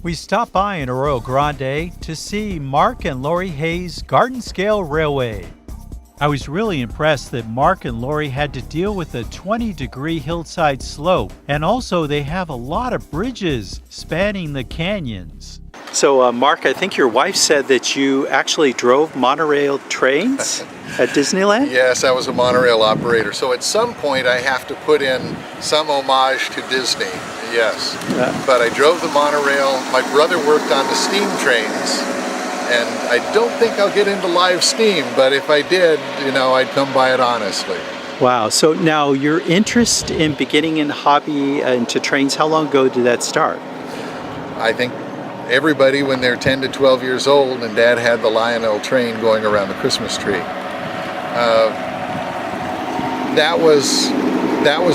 We stopped by in Arroyo Grande to see Mark and Lori Hayes' Garden Scale Railway. I was really impressed that Mark and Lori had to deal with a 20-degree hillside slope, and also they have a lot of bridges spanning the canyons. So, Mark, I think your wife said that you actually drove monorail trains at Disneyland? Yes, I was a monorail operator. So at some point I have to put in some homage to Disney, yes. But I drove the monorail. My brother worked on the steam trains, and I don't think I'll get into live steam, but if I did, I'd come by it honestly. Wow, so now your interest in beginning in hobby into trains, how long ago did that start? I think everybody when they're 10 to 12 years old, and Dad had the Lionel train going around the Christmas tree. That was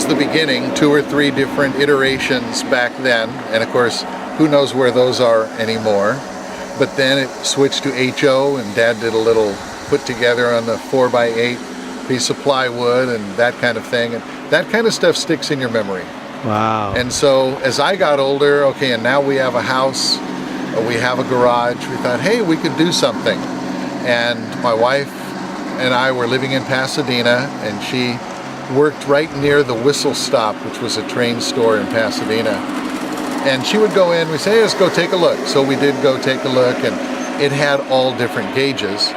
the beginning, 2 or 3 different iterations back then, and of course, who knows where those are anymore. But then it switched to HO, and Dad did a little put together on the 4x8 piece of plywood and that kind of thing, and that kind of stuff sticks in your memory. Wow. And so as I got older, okay, and now we have a house, we have a garage, we thought, hey, we could do something. And my wife and I were living in Pasadena, and she worked right near the Whistle Stop, which was a train store in Pasadena. And she would go in, we'd say, hey, let's go take a look. So we did go take a look, and it had all different gauges.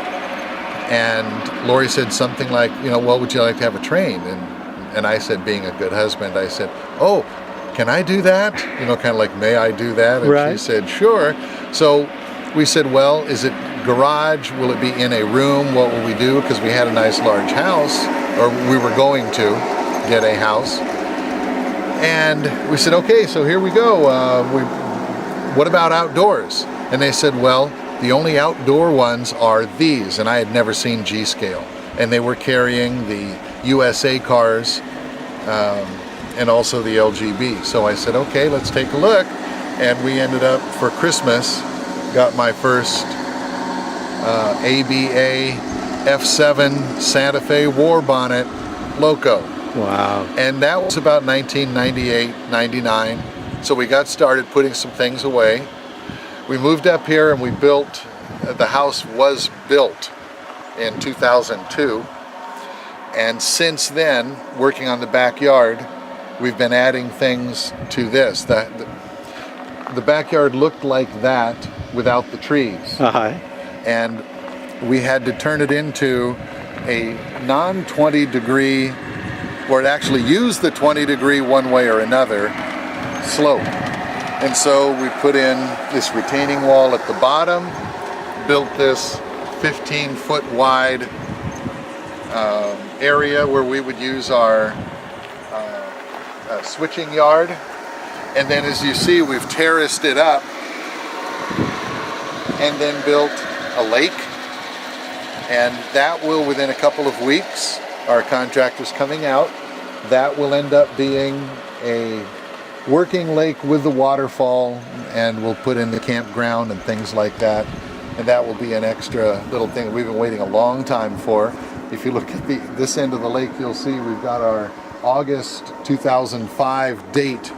And Lori said something like, well, would you like to have a train? And I said, being a good husband, I said, oh, can I do that? Kind of like, may I do that? And right. She said, sure. So we said, well, is it garage? Will it be in a room? What will we do? Because we had a nice large house, or we were going to get a house. And we said, okay, so here we go. What about outdoors? And they said, well, the only outdoor ones are these. And I had never seen G-Scale. And they were carrying the USA cars and also the LGB. So I said, okay, let's take a look. And we ended up, for Christmas, got my first ABA F7 Santa Fe War Bonnet Loco. Wow. And that was about 1998, 99. So we got started putting some things away. We moved up here and we built, the house was built in 2002. And since then, working on the backyard, we've been adding things to this. The backyard looked like that without the trees. Uh-huh. And we had to turn it into a non-20 degree, or it actually used the 20 degree one way or another slope. And so we put in this retaining wall at the bottom, built this 15-foot wide area where we would use our switching yard. And then as you see, we've terraced it up and then built a lake. And that will, within a couple of weeks, our contractor's coming out, that will end up being a working lake with the waterfall, and we'll put in the campground and things like that. And that will be an extra little thing we've been waiting a long time for. If you look at this end of the lake, you'll see we've got our August 2005 date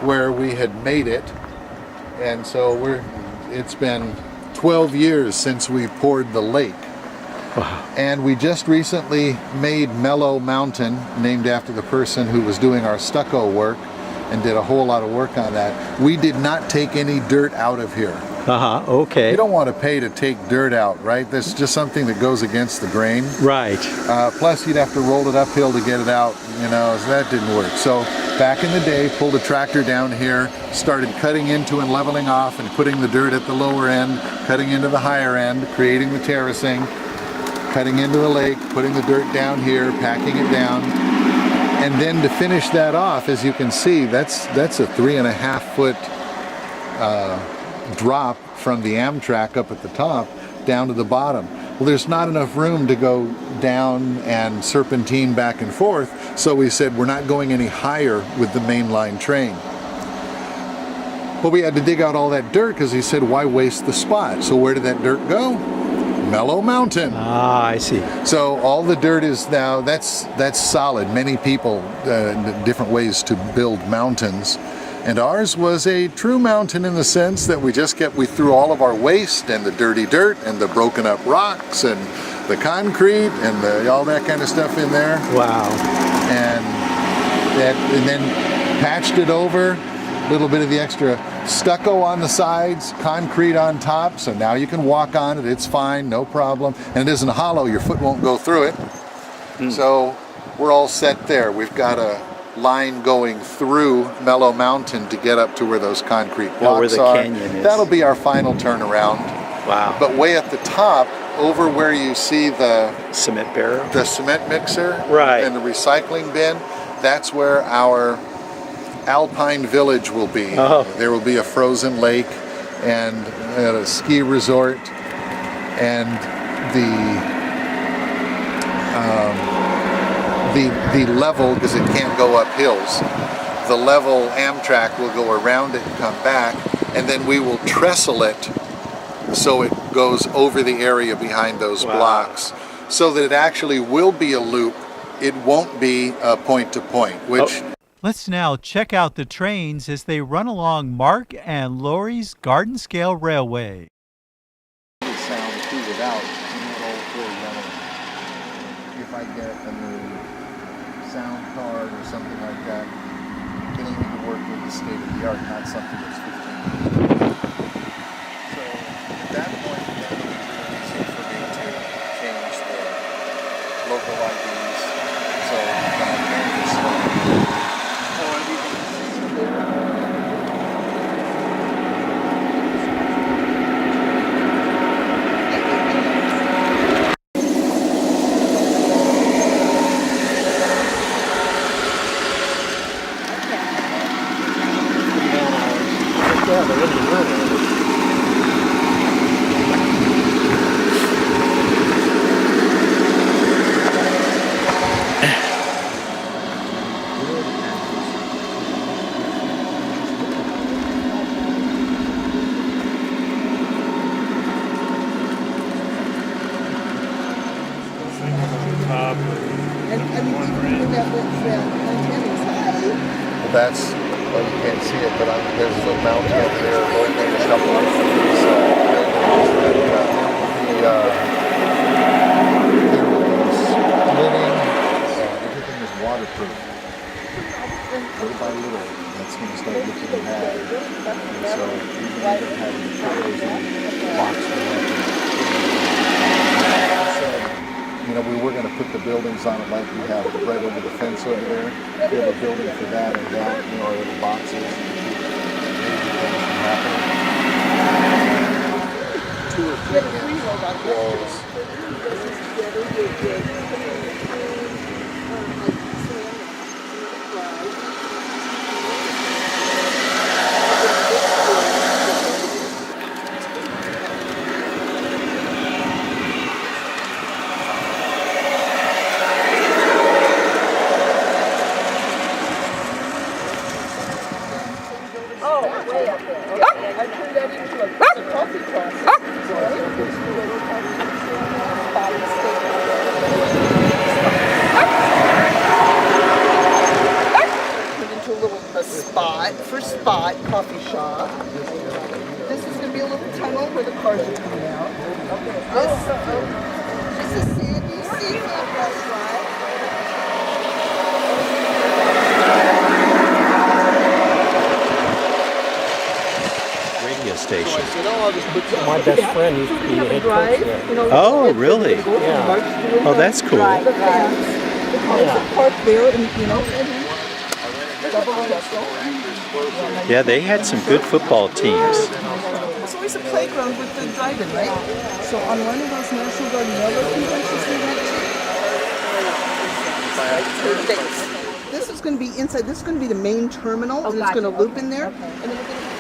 where we had made it. And so it's been 12 years since we poured the lake. Wow. And we just recently made Mellow Mountain, named after the person who was doing our stucco work and did a whole lot of work on that. We did not take any dirt out of here. Okay. You don't want to pay to take dirt out, right? That's just something that goes against the grain. Right. Plus you'd have to roll it uphill to get it out, so that didn't work. So back in the day, pulled a tractor down here, started cutting into and leveling off and putting the dirt at the lower end, cutting into the higher end, creating the terracing, cutting into the lake, putting the dirt down here, packing it down. And then to finish that off, as you can see, that's a 3.5 foot drop from the Amtrak up at the top down to the bottom. Well, there's not enough room to go down and serpentine back and forth, so we said we're not going any higher with the mainline train. But we had to dig out all that dirt because he said, why waste the spot? So where did that dirt go? Mellow Mountain. I see. So all the dirt is now, that's solid. Many people, different ways to build mountains. And ours was a true mountain in the sense that we threw all of our waste and the dirty dirt and the broken up rocks and the concrete and all that kind of stuff in there. Wow. And then patched it over, a little bit of the extra stucco on the sides, concrete on top, so now you can walk on it, it's fine, no problem. And it isn't hollow, your foot won't go through it. So we're all set there. We've got a line going through Mellow Mountain to get up to where those concrete blocks where the are. canyon is. That'll be our final turnaround. Wow. But way at the top, over where you see the Cement barrel? the cement mixer Right. and the recycling bin, that's where our Alpine Village will be. Oh. There will be a frozen lake and a ski resort, and the level, because it can't go up hills, the level Amtrak will go around it and come back, and then we will trestle it so it goes over the area behind those blocks, so that it actually will be a loop. It won't be point to point, which Let's now check out the trains as they run along Mark and Lori's Garden Scale Railway. sound too without all four yellow. If I get a new sound card or something like that, it'll need to work with the state of the art, not something that's 15 years old. So at that point, then it'll be really easy for me to change the local IDs. So when I can just that's, well, you can't see it, but there's a little mountain over there, over there, a couple of buildings that there will be splitting, everything is waterproof. Little by little, that's going to start looking bad. And so even having to put those in box you know, we were going to put the buildings on it like we have right over the fence over there. We have a building for that and that, you know, our little boxes and keep things from happening. 2 or 3 walls. Spot coffee shop. This is going to be a little tunnel where the cars are coming out. This is Sandy Seafood Restaurant. Radio station. My best friend used to be a head coach there. Oh, really? Yeah. Oh, that's cool. The cars are parked there, and you know. Yeah, they had some good football teams. There's always a playground with the drive-in, right? So on one of those National Guard railroad conventions we went to, this is going to be inside. This is going to be the main terminal, and it's going to loop in there. And then we're going to